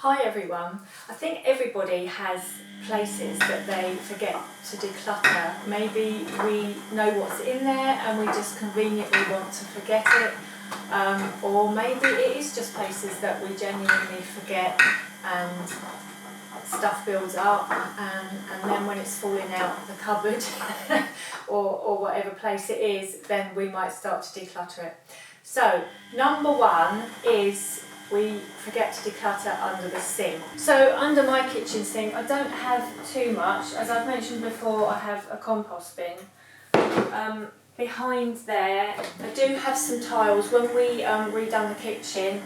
Hi everyone. I think everybody has places that they forget to declutter. Maybe we know what's in there and we just conveniently want to forget it. Or maybe it is just places that we genuinely forget and stuff builds up and then when it's falling out the cupboard or whatever place it is, then we might start to declutter it. So number one is we forget to declutter under the sink. So under my kitchen sink, I don't have too much. As I've mentioned before, I have a compost bin. Behind there, I do have some tiles. When we redone the kitchen,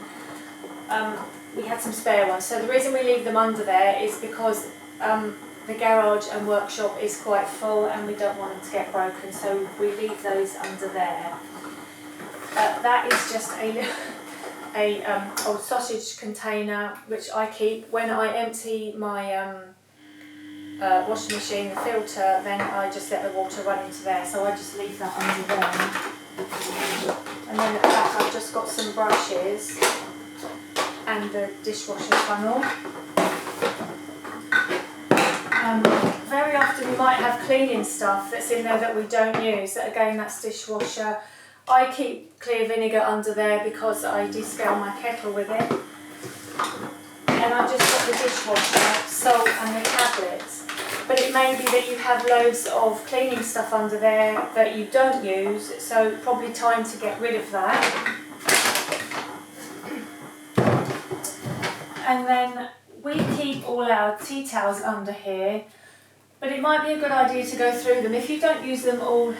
we had some spare ones. So the reason we leave them under there is because the garage and workshop is quite full and we don't want them to get broken. So we leave those under there. That is just a old sausage container which I keep when I empty my washing machine, the filter, then I just let the water run into there, so I just leave that under there. And then at the back I've just got some brushes and the dishwasher funnel. Very often we might have cleaning stuff that's in there that we don't use. Again, that's dishwasher. I keep clear vinegar under there because I descale my kettle with it. And I've just got the dishwasher, salt and the tablets. But it may be that you have loads of cleaning stuff under there that you don't use, so probably time to get rid of that. And then we keep all our tea towels under here, but it might be a good idea to go through them. If you don't use them all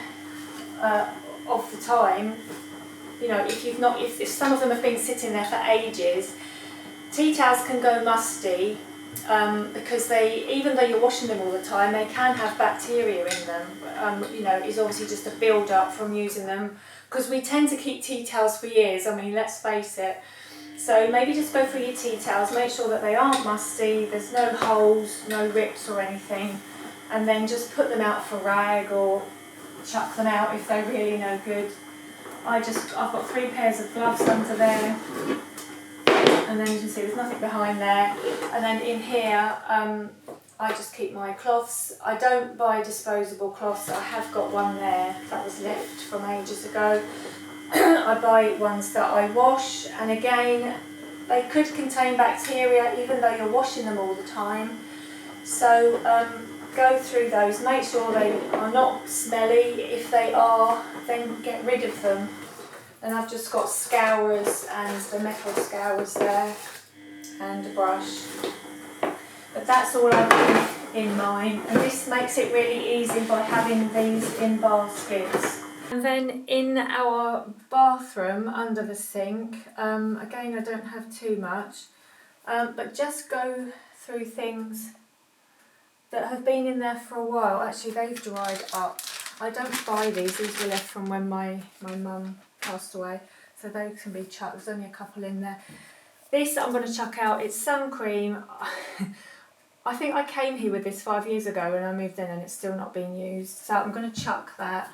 of the time, you know, if some of them have been sitting there for ages, tea towels can go musty because even though you're washing them all the time, they can have bacteria in them. You know, it's obviously just a build up from using them, because we tend to keep tea towels for years. I mean, let's face it. So maybe just go through your tea towels, make sure that they aren't musty, there's no holes, no rips or anything, and then just put them out for rag or chuck them out if they're really no good. I've got 3 pairs of gloves under there, and then you can see there's nothing behind there. And then in here, I just keep my cloths. I don't buy disposable cloths. I have got one there that was left from ages ago. I buy ones that I wash, and again, they could contain bacteria even though you're washing them all the time. So go through those, make sure they are not smelly. If they are, then get rid of them. And I've just got scourers and the metal scourers there and a brush. But that's all I keep in mine, and this makes it really easy by having these in baskets. And then in our bathroom under the sink, again I don't have too much, but just go through things that have been in there for a while. Actually, they've dried up. I don't buy these were left from when my mum passed away, so they can be chucked. There's only a couple in there. This I'm going to chuck out. It's sun cream. I think I came here with this 5 years ago when I moved in and it's still not being used, so I'm going to chuck that.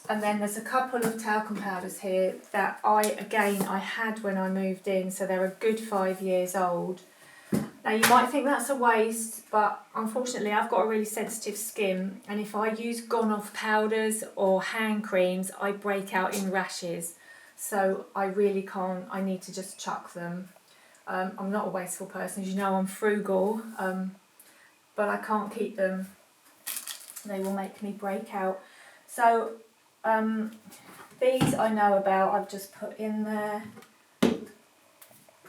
And then there's a couple of talcum powders here that I had when I moved in, so they're a good 5 years old. Now you might think that's a waste, but unfortunately I've got a really sensitive skin, and if I use gone off powders or hand creams, I break out in rashes. So I really can't, I need to just chuck them. I'm not a wasteful person, as you know, I'm frugal, but I can't keep them. They will make me break out. So these I know about, I've just put in there.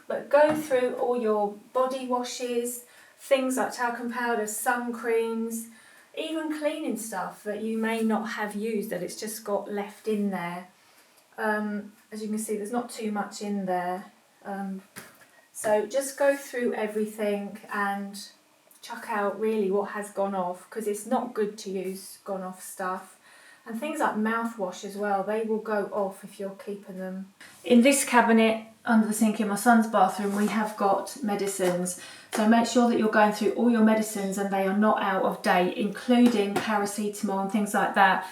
But go through all your body washes, things like talcum powder, sun creams, even cleaning stuff that you may not have used, that it's just got left in there. As you can see, there's not too much in there. So just go through everything and chuck out really what has gone off, because it's not good to use gone off stuff. And things like mouthwash as well, they will go off if you're keeping them. In this cabinet under the sink in my son's bathroom, we have got medicines. So make sure that you're going through all your medicines and they are not out of date, including paracetamol and things like that.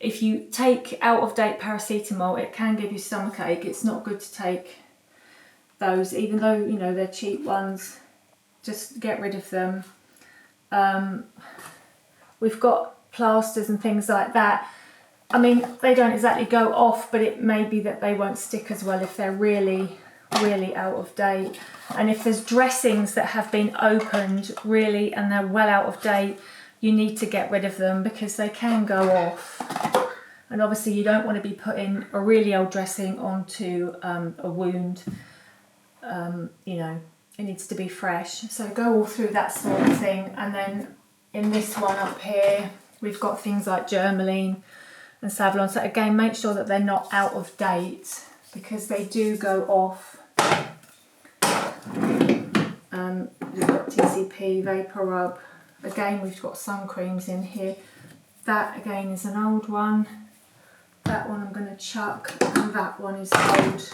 If you take out of date paracetamol, it can give you stomachache. It's not good to take those, even though, you know, they're cheap ones. Just get rid of them. We've got plasters and things like that. I mean, they don't exactly go off, but it may be that they won't stick as well if they're really, really out of date. And if there's dressings that have been opened really and they're well out of date, you need to get rid of them because they can go off. And obviously you don't want to be putting a really old dressing onto a wound. You know, it needs to be fresh. So go all through that sort of thing. And then in this one up here, we've got things like Germaline and Savlon. So again, make sure that they're not out of date because they do go off. We've got TCP, Vapor Rub. Again, we've got sun creams in here. That again is an old one. That one I'm going to chuck, and that one is old.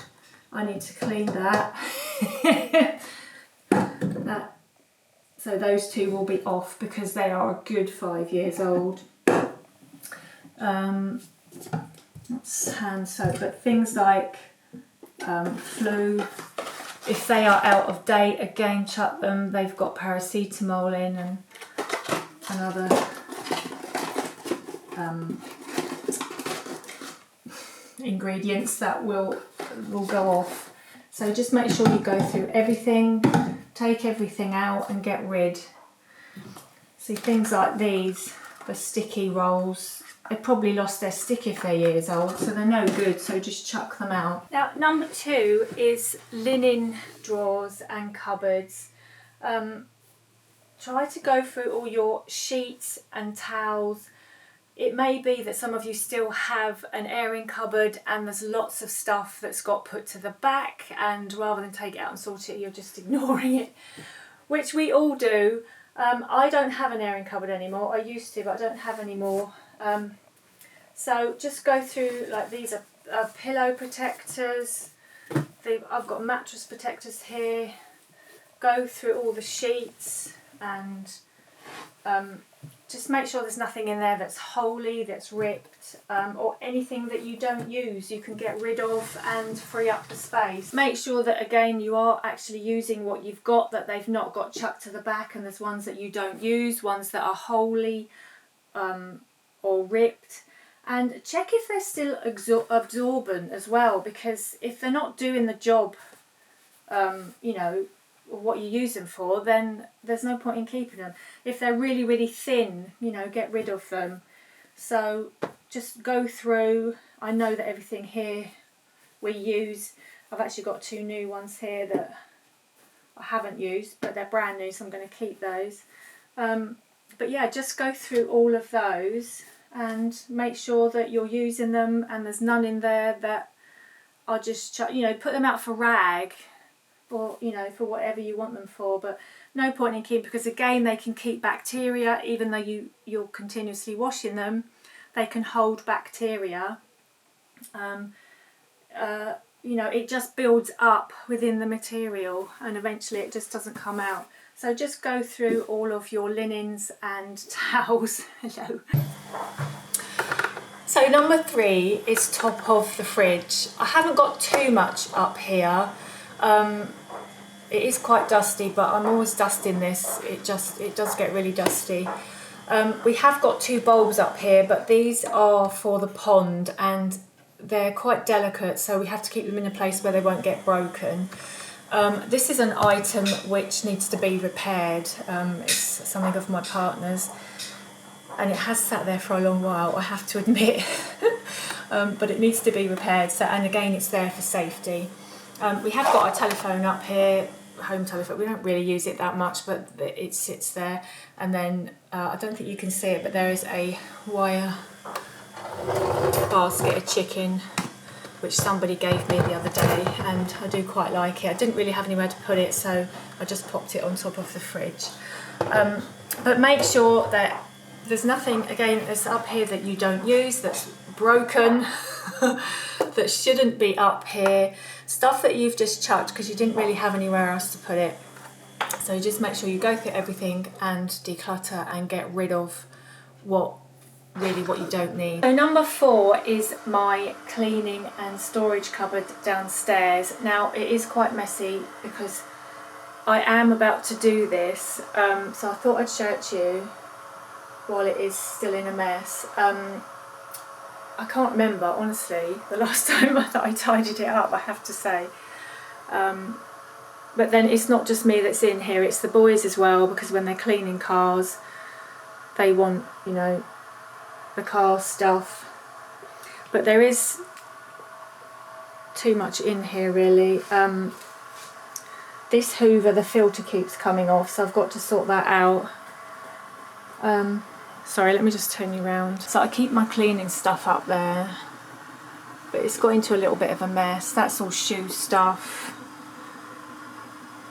I need to clean that. So those two will be off because they are a good 5 years old. That's hand soap, but things like Flu, if they are out of date, again chuck them. They've got paracetamol in and other ingredients that will go off. So just make sure you go through everything, take everything out and get rid. See, things like these, the sticky rolls, they probably lost their stick if they're years old, so they're no good, so just chuck them out. Now, number 2 is linen drawers and cupboards. Try to go through all your sheets and towels. It may be that some of you still have an airing cupboard and there's lots of stuff that's got put to the back, and rather than take it out and sort it, you're just ignoring it, which we all do. I don't have an airing cupboard anymore. I used to, but I don't have any more. So just go through, like these are pillow protectors. I've got mattress protectors here. Go through all the sheets and just make sure there's nothing in there that's holey, that's ripped, or anything that you don't use you can get rid of and free up the space. Make sure that again you are actually using what you've got, that they've not got chucked to the back, and there's ones that you don't use, ones that are holey or ripped. And check if they're still absorbent as well, because if they're not doing the job, you know, what you use them for, then there's no point in keeping them. If they're really, really thin, you know, get rid of them. So just go through. I know that everything here we use. I've actually got 2 new ones here that I haven't used, but they're brand new, so I'm going to keep those. But yeah, just go through all of those and make sure that you're using them and there's none in there that are just, you know, put them out for rag, or, you know, for whatever you want them for, but no point in keeping, because again they can keep bacteria. Even though you're continuously washing them, they can hold bacteria. You know, it just builds up within the material and eventually it just doesn't come out. So just go through all of your linens and towels. Hello. So number 3 is top of the fridge. I haven't got too much up here. It is quite dusty, but I'm always dusting this. It does get really dusty. We have got 2 bulbs up here, but these are for the pond and they're quite delicate, so we have to keep them in a place where they won't get broken. This is an item which needs to be repaired. It's something of my partner's and it has sat there for a long while, I have to admit. But it needs to be repaired, so, and again it's there for safety. We have got a telephone up here, home telephone. We don't really use it that much, but it sits there. And then I don't think you can see it, but there is a wire basket of chicken which somebody gave me the other day, and I do quite like it. I didn't really have anywhere to put it, so I just popped it on top of the fridge. But make sure that there's nothing, again, that's up here that you don't use, that's broken, that shouldn't be up here. Stuff that you've just chucked because you didn't really have anywhere else to put it. So just make sure you go through everything and declutter and get rid of what really what you don't need. So number 4 is my cleaning and storage cupboard downstairs. Now it is quite messy because I am about to do this, so I thought I'd show it to you while it is still in a mess. I can't remember, honestly, the last time that I tidied it up, I have to say. But then it's not just me that's in here, it's the boys as well, because when they're cleaning cars, they want, you know, the car stuff. But there is too much in here, really. This Hoover, the filter keeps coming off, so I've got to sort that out. Sorry, let me just turn you around. So I keep my cleaning stuff up there, but it's got into a little bit of a mess. That's all shoe stuff.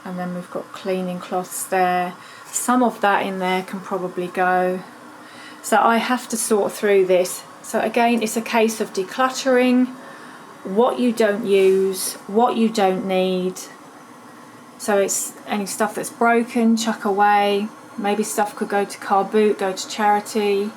And then we've got cleaning cloths there. Some of that in there can probably go. So I have to sort through this. So again, it's a case of decluttering, what you don't use, what you don't need. So it's any stuff that's broken, chuck away. Maybe stuff could go to car boot, go to charity,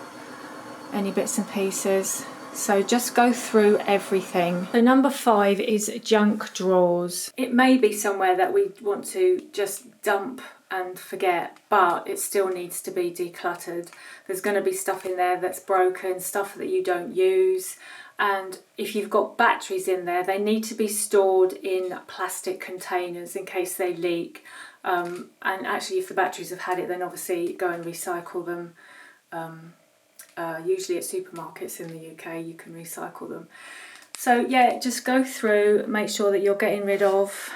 any bits and pieces. So just go through everything. So number 5 is junk drawers. It may be somewhere that we want to just dump and forget, but it still needs to be decluttered. There's going to be stuff in there that's broken, stuff that you don't use. And if you've got batteries in there, they need to be stored in plastic containers in case they leak. And actually, if the batteries have had it, then obviously go and recycle them. Usually at supermarkets in the UK, you can recycle them. So yeah, just go through, make sure that you're getting rid of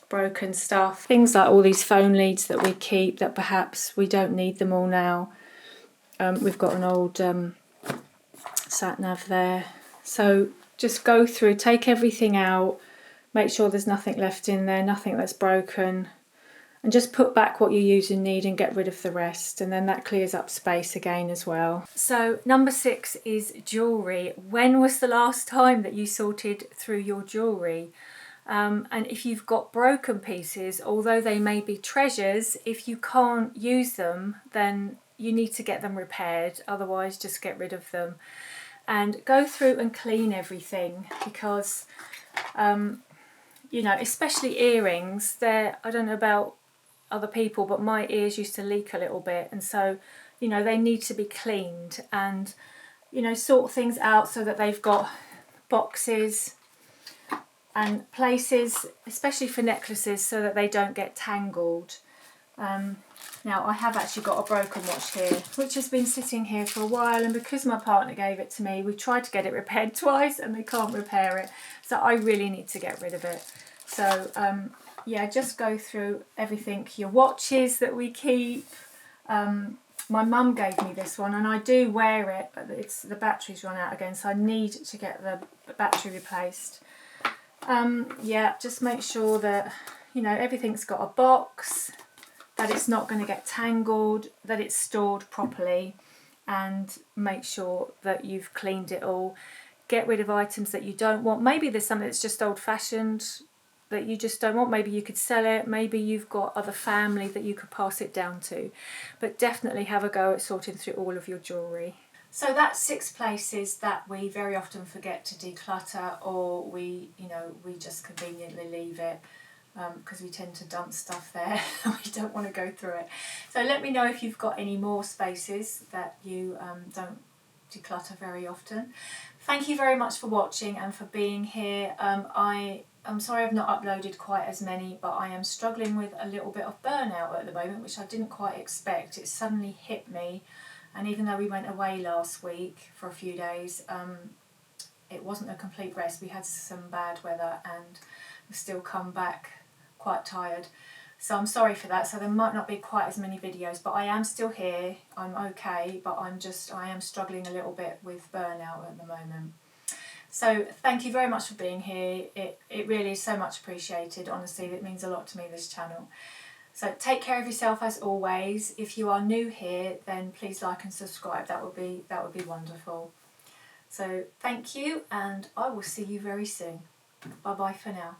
broken stuff. Things like all these phone leads that we keep that perhaps we don't need them all now. We've got an old sat nav there. So just go through, take everything out, make sure there's nothing left in there, nothing that's broken. And just put back what you use and need and get rid of the rest, and then that clears up space again as well. So number 6 is jewellery. When was the last time that you sorted through your jewellery? And if you've got broken pieces, although they may be treasures, if you can't use them, then you need to get them repaired. Otherwise, just get rid of them. And go through and clean everything, because, you know, especially earrings, I don't know about other people, but my ears used to leak a little bit, and so, you know, they need to be cleaned, and, you know, sort things out so that they've got boxes and places, especially for necklaces, so that they don't get tangled. Now I have actually got a broken watch here, which has been sitting here for a while, and because my partner gave it to me, we tried to get it repaired twice and they can't repair it, so I really need to get rid of it. So yeah, just go through everything. Your watches that we keep. My mum gave me this one, and I do wear it, but the battery's run out again, so I need to get the battery replaced. Yeah, just make sure that, you know, everything's got a box, that it's not going to get tangled, that it's stored properly, and make sure that you've cleaned it all. Get rid of items that you don't want. Maybe there's something that's just old-fashioned that you just don't want. Maybe you could sell it. Maybe you've got other family that you could pass it down to. But definitely have a go at sorting through all of your jewellery. So that's 6 places that we very often forget to declutter, or we just conveniently leave it because we tend to dump stuff there. We don't want to go through it. So let me know if you've got any more spaces that you don't declutter very often. Thank you very much for watching and for being here. I'm sorry I've not uploaded quite as many, but I am struggling with a little bit of burnout at the moment, which I didn't quite expect. It suddenly hit me, and even though we went away last week for a few days, it wasn't a complete rest. We had some bad weather and we've still come back quite tired. So I'm sorry for that. So there might not be quite as many videos, but I am still here. I'm okay, but I am struggling a little bit with burnout at the moment. So thank you very much for being here. It really is so much appreciated. Honestly, it means a lot to me, this channel. So take care of yourself as always. If you are new here, then please like and subscribe. That would be wonderful. So thank you, and I will see you very soon. Bye bye for now.